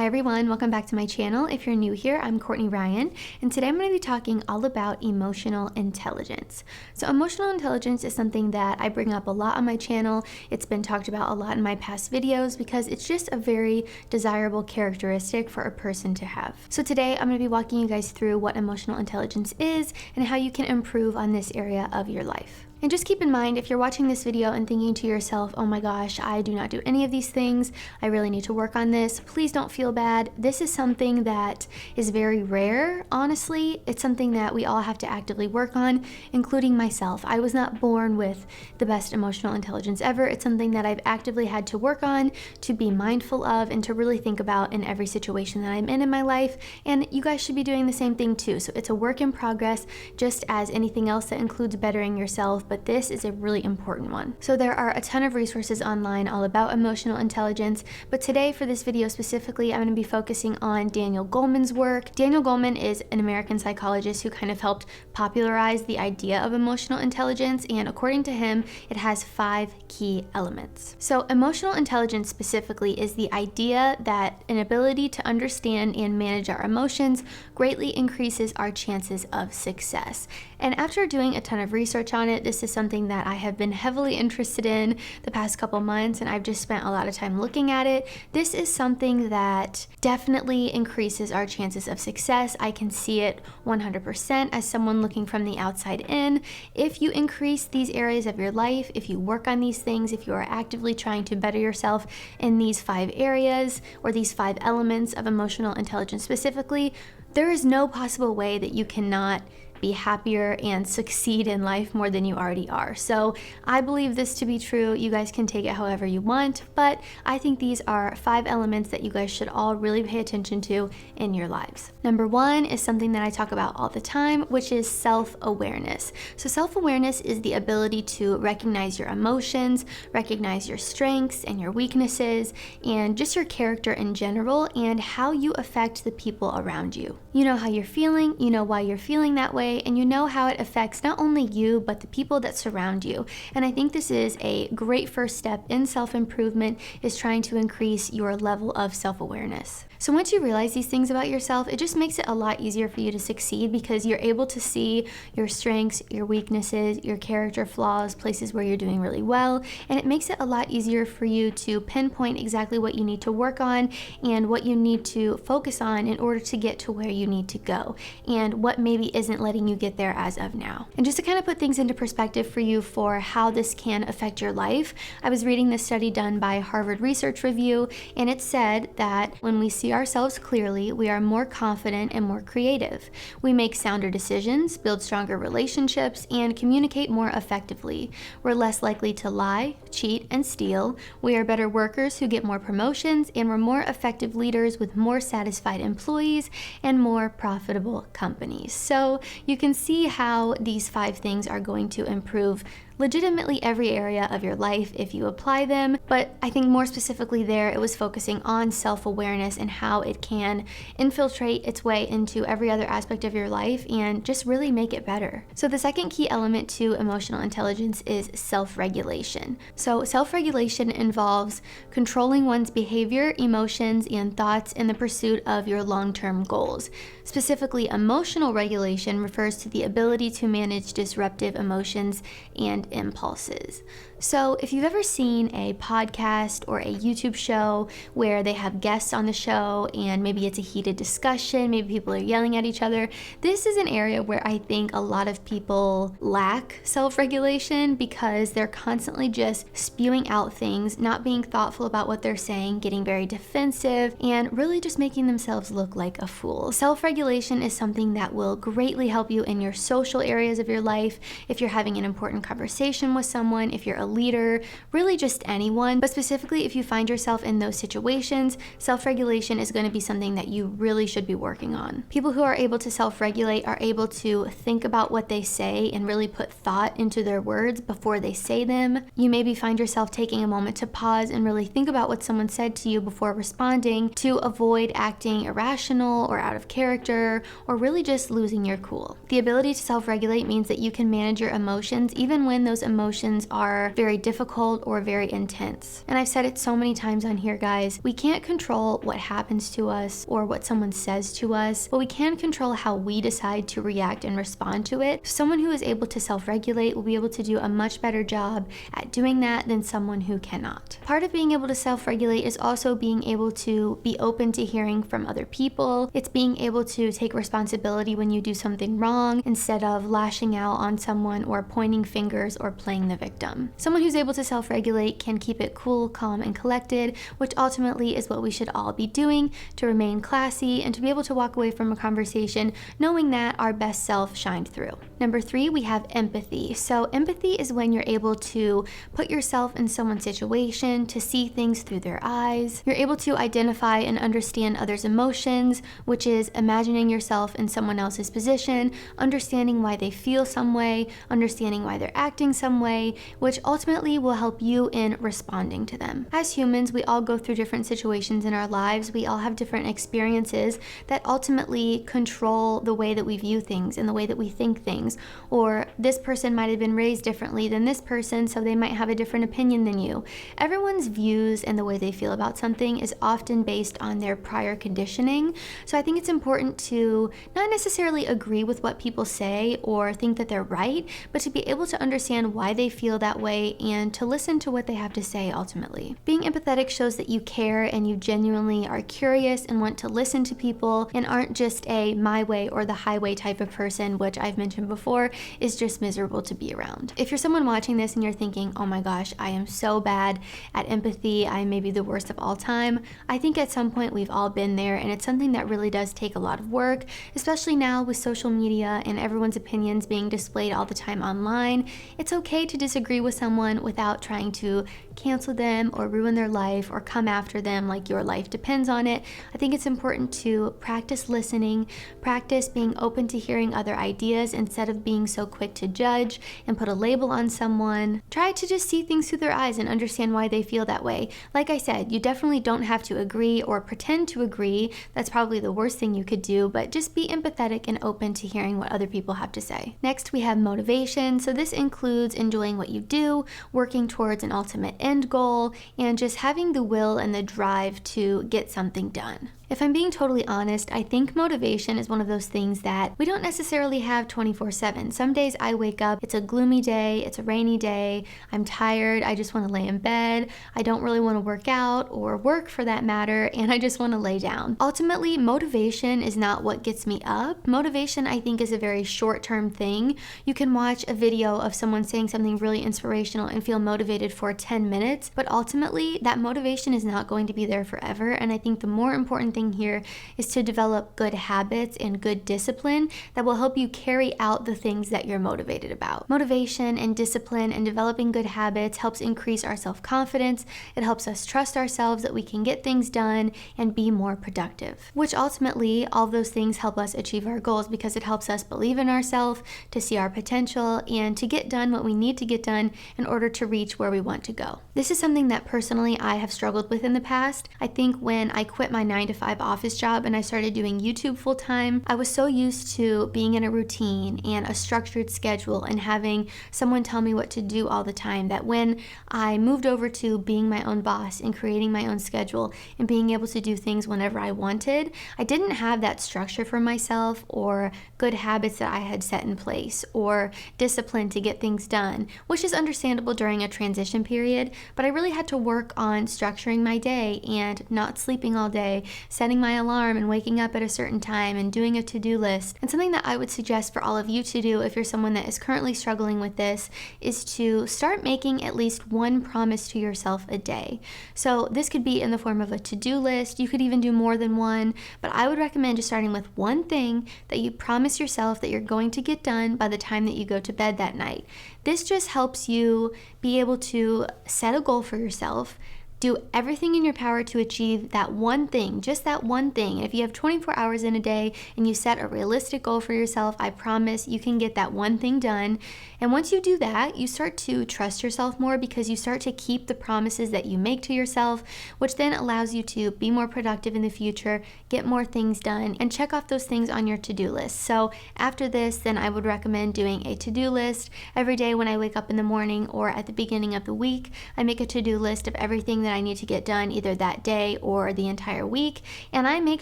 Hi everyone, welcome back to my channel. If you're new here, I'm Courtney Ryan, and today I'm going to be talking all about emotional intelligence. So emotional intelligence is something that I bring up a lot on my channel. It's been talked about a lot in my past videos because it's just a very desirable characteristic for a person to have. So today I'm going to be walking you guys through what emotional intelligence is and how you can improve on this area of your life. And just keep in mind, if you're watching this video and thinking to yourself, oh my gosh, I do not do any of these things, I really need to work on this, please don't feel bad. This is something that is very rare, honestly. It's something that we all have to actively work on, including myself. I was not born with the best emotional intelligence ever. It's something that I've actively had to work on, to be mindful of, and to really think about in every situation that I'm in my life. And you guys should be doing the same thing too. So it's a work in progress, just as anything else that includes bettering yourself, but this is a really important one. So there are a ton of resources online all about emotional intelligence, but today for this video specifically, I'm going to be focusing on Daniel Goleman's work. Daniel Goleman is an American psychologist who kind of helped popularize the idea of emotional intelligence, and according to him, it has 5 key elements. So emotional intelligence specifically is the idea that an ability to understand and manage our emotions greatly increases our chances of success. And after doing a ton of research on it, this is something that I have been heavily interested in the past couple months, and I've just spent a lot of time looking at it. This is something that definitely increases our chances of success. I can see it 100% as someone looking from the outside in. If you increase these areas of your life, if you work on these things, if you are actively trying to better yourself in these 5 areas or these 5 elements of emotional intelligence specifically, there is no possible way that you cannot be happier and succeed in life more than you already are. So I believe this to be true. You guys can take it however you want, but I think these are 5 elements that you guys should all really pay attention to in your lives. Number 1 is something that I talk about all the time, which is self-awareness. So self-awareness is the ability to recognize your emotions, recognize your strengths and your weaknesses, and just your character in general and how you affect the people around you. You know how you're feeling, you know why you're feeling that way, and you know how it affects not only you, but the people that surround you. And I think this is a great first step in self-improvement, is trying to increase your level of self-awareness. So once you realize these things about yourself, it just makes it a lot easier for you to succeed because you're able to see your strengths, your weaknesses, your character flaws, places where you're doing really well, and it makes it a lot easier for you to pinpoint exactly what you need to work on and what you need to focus on in order to get to where you need to go, and what maybe isn't letting you get there as of now. And just to kind of put things into perspective for you for how this can affect your life, I was reading this study done by Harvard Research Review, and it said that when we see ourselves clearly, we are more confident and more creative. We make sounder decisions, build stronger relationships, and communicate more effectively. We're less likely to lie, cheat, and steal. We are better workers who get more promotions, and we're more effective leaders with more satisfied employees and more profitable companies. So you can see how these 5 things are going to improve legitimately every area of your life if you apply them, but I think more specifically there, it was focusing on self-awareness and how it can infiltrate its way into every other aspect of your life and just really make it better. So the second key element to emotional intelligence is self-regulation. So self-regulation involves controlling one's behavior, emotions, and thoughts in the pursuit of your long-term goals. Specifically, emotional regulation refers to the ability to manage disruptive emotions and impulses. So if you've ever seen a podcast or a YouTube show where they have guests on the show and maybe it's a heated discussion, maybe people are yelling at each other, this is an area where I think a lot of people lack self-regulation because they're constantly just spewing out things, not being thoughtful about what they're saying, getting very defensive, and really just making themselves look like a fool. Self-regulation is something that will greatly help you in your social areas of your life, if you're having an important conversation with someone, if you're a leader, really just anyone. But specifically, if you find yourself in those situations, self-regulation is going to be something that you really should be working on. People who are able to self-regulate are able to think about what they say and really put thought into their words before they say them. You maybe find yourself taking a moment to pause and really think about what someone said to you before responding, to avoid acting irrational or out of character, or really just losing your cool. The ability to self-regulate means that you can manage your emotions even when those emotions are very difficult or very intense. And I've said it so many times on here, guys, we can't control what happens to us or what someone says to us, but we can control how we decide to react and respond to it. Someone who is able to self-regulate will be able to do a much better job at doing that than someone who cannot. Part of being able to self-regulate is also being able to be open to hearing from other people. It's being able to take responsibility when you do something wrong instead of lashing out on someone or pointing fingers or playing the victim. Someone who's able to self-regulate can keep it cool, calm, and collected, which ultimately is what we should all be doing to remain classy and to be able to walk away from a conversation knowing that our best self shined through. Number 3, we have empathy. So empathy is when you're able to put yourself in someone's situation, to see things through their eyes. You're able to identify and understand others' emotions, which is imagining yourself in someone else's position, understanding why they feel some way, understanding why they're acting some way, which ultimately will help you in responding to them. As humans, we all go through different situations in our lives. We all have different experiences that ultimately control the way that we view things and the way that we think things. Or this person might have been raised differently than this person, so they might have a different opinion than you. Everyone's views and the way they feel about something is often based on their prior conditioning. So I think it's important to not necessarily agree with what people say or think that they're right, but to be able to understand why they feel that way and to listen to what they have to say ultimately. Being empathetic shows that you care and you genuinely are curious and want to listen to people and aren't just a my way or the highway type of person, which I've mentioned before is just miserable to be around. If you're someone watching this and you're thinking, oh my gosh, I am so bad at empathy, I may be the worst of all time, I think at some point we've all been there, and it's something that really does take a lot of work, especially now with social media and everyone's opinions being displayed all the time online. It's okay to disagree with someone without trying to cancel them or ruin their life or come after them like your life depends on it. I think it's important to practice listening, practice being open to hearing other ideas instead of being so quick to judge and put a label on someone. Try to just see things through their eyes and understand why they feel that way. Like I said, you definitely don't have to agree or pretend to agree. That's probably the worst thing you could do, but just be empathetic and open to hearing what other people have to say. Next, we have motivation. So this includes enjoying what you do, working towards an ultimate end goal, and just having the will and the drive to get something done. If I'm being totally honest, I think motivation is one of those things that we don't necessarily have 24/7. Some days I wake up, it's a gloomy day, it's a rainy day, I'm tired, I just want to lay in bed, I don't really want to work out or work for that matter, and I just want to lay down. Ultimately, motivation is not what gets me up. Motivation, I think, is a very short-term thing. You can watch a video of someone saying something really inspirational and feel motivated for 10 minutes, but ultimately that motivation is not going to be there forever, and I think the more important thing here is to develop good habits and good discipline that will help you carry out the things that you're motivated about. Motivation and discipline and developing good habits helps increase our self-confidence. It helps us trust ourselves that we can get things done and be more productive, which ultimately all those things help us achieve our goals because it helps us believe in ourselves, to see our potential, and to get done what we need to get done in order to reach where we want to go. This is something that personally I have struggled with in the past. I think when I quit my 9-to-5 office job and I started doing YouTube full time, I was so used to being in a routine and a structured schedule and having someone tell me what to do all the time that when I moved over to being my own boss and creating my own schedule and being able to do things whenever I wanted, I didn't have that structure for myself or good habits that I had set in place or discipline to get things done, which is understandable during a transition period, but I really had to work on structuring my day and not sleeping all day, setting my alarm and waking up at a certain time and doing a to-do list. And something that I would suggest for all of you to do if you're someone that is currently struggling with this is to start making at least one promise to yourself a day. So this could be in the form of a to-do list. You could even do more than one, but I would recommend just starting with one thing that you promise yourself that you're going to get done by the time that you go to bed that night. This just helps you be able to set a goal for yourself, Do everything in your power to achieve that one thing, just that one thing. And if you have 24 hours in a day and you set a realistic goal for yourself, I promise you can get that one thing done. And once you do that, you start to trust yourself more because you start to keep the promises that you make to yourself, which then allows you to be more productive in the future, get more things done, and check off those things on your to-do list. So after this, then I would recommend doing a to-do list every day when I wake up in the morning or at the beginning of the week. I make a to-do list of everything that I need to get done either that day or the entire week, and I make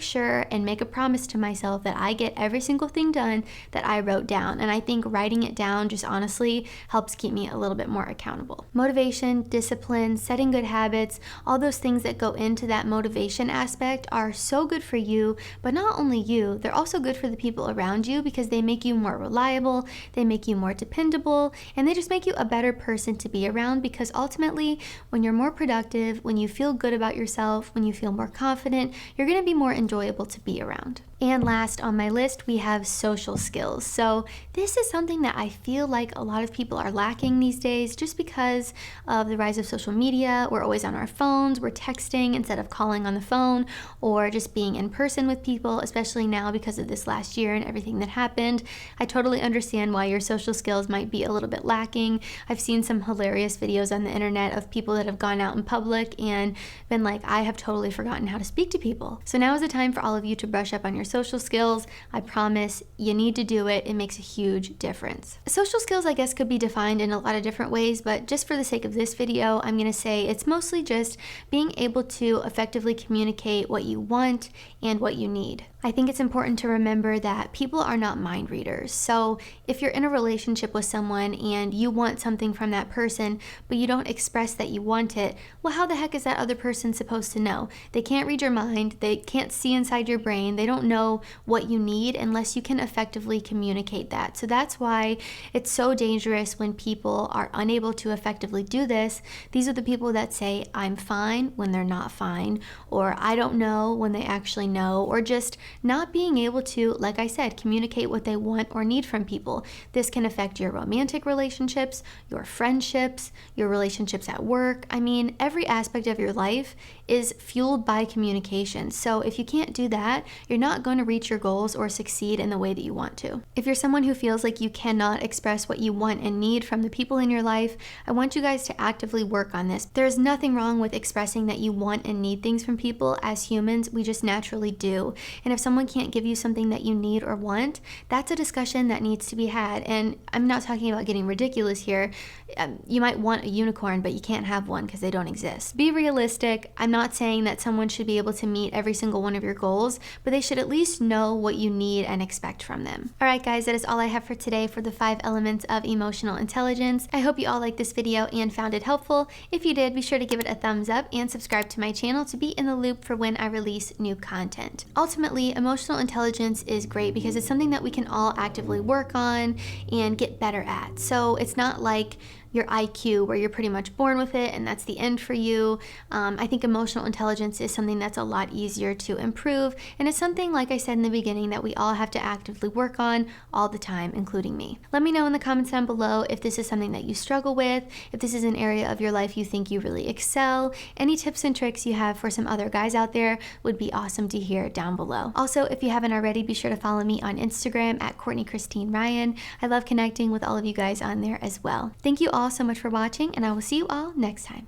sure and make a promise to myself that I get every single thing done that I wrote down. And I think writing it down just honestly helps keep me a little bit more accountable. Motivation, discipline, setting good habits, all those things that go into that motivation aspect are so good for you, but not only you, they're also good for the people around you because they make you more reliable, they make you more dependable, and they just make you a better person to be around because ultimately, when you're more productive, when you feel good about yourself, when you feel more confident, you're going to be more enjoyable to be around. And last on my list, we have social skills. So this is something that I feel like a lot of people are lacking these days just because of the rise of social media. We're always on our phones, we're texting instead of calling on the phone or just being in person with people, especially now because of this last year and everything that happened. I totally understand why your social skills might be a little bit lacking. I've seen some hilarious videos on the internet of people that have gone out in public and been like, I have totally forgotten how to speak to people. So now is the time for all of you to brush up on your social skills. I promise you need to do it. It makes a huge difference. Social skills, I guess, could be defined in a lot of different ways, but just for the sake of this video, I'm going to say it's mostly just being able to effectively communicate what you want and what you need. I think it's important to remember that people are not mind readers. So if you're in a relationship with someone and you want something from that person, but you don't express that you want it, well, how the heck is that other person supposed to know? They can't read your mind. They can't see inside your brain. They don't know what you need unless you can effectively communicate that. So that's why it's so dangerous when people are unable to effectively do this. These are the people that say, I'm fine when they're not fine, or I don't know when they actually know, or just not being able to, like I said, communicate what they want or need from people. This can affect your romantic relationships, your friendships, your relationships at work. I mean, every aspect of your life is fueled by communication. So if you can't do that, you're not going to reach your goals or succeed in the way that you want to. If you're someone who feels like you cannot express what you want and need from the people in your life, I want you guys to actively work on this. There's nothing wrong with expressing that you want and need things from people. As humans, we just naturally do. And if someone can't give you something that you need or want, that's a discussion that needs to be had. And I'm not talking about getting ridiculous here. You might want a unicorn, but you can't have one because they don't exist. Be realistic. I'm not saying that someone should be able to meet every single one of your goals, but they should at least know what you need and expect from them. All right, guys, that is all I have for today for the 5 elements of emotional intelligence. I hope you all liked this video and found it helpful. If you did, be sure to give it a thumbs up and subscribe to my channel to be in the loop for when I release new content. Ultimately, emotional intelligence is great because it's something that we can all actively work on and get better at. So it's not like your IQ where you're pretty much born with it and that's the end for you. I think emotional intelligence is something that's a lot easier to improve, and it's something, like I said in the beginning, that we all have to actively work on all the time, including me. Let me know in the comments down below if this is something that you struggle with, if this is an area of your life you think you really excel. Any tips and tricks you have for some other guys out there would be awesome to hear down below. Also, if you haven't already, be sure to follow me on Instagram at Courtney Christine Ryan. I love connecting with all of you guys on there as well. Thank you all so much for watching, and I will see you all next time.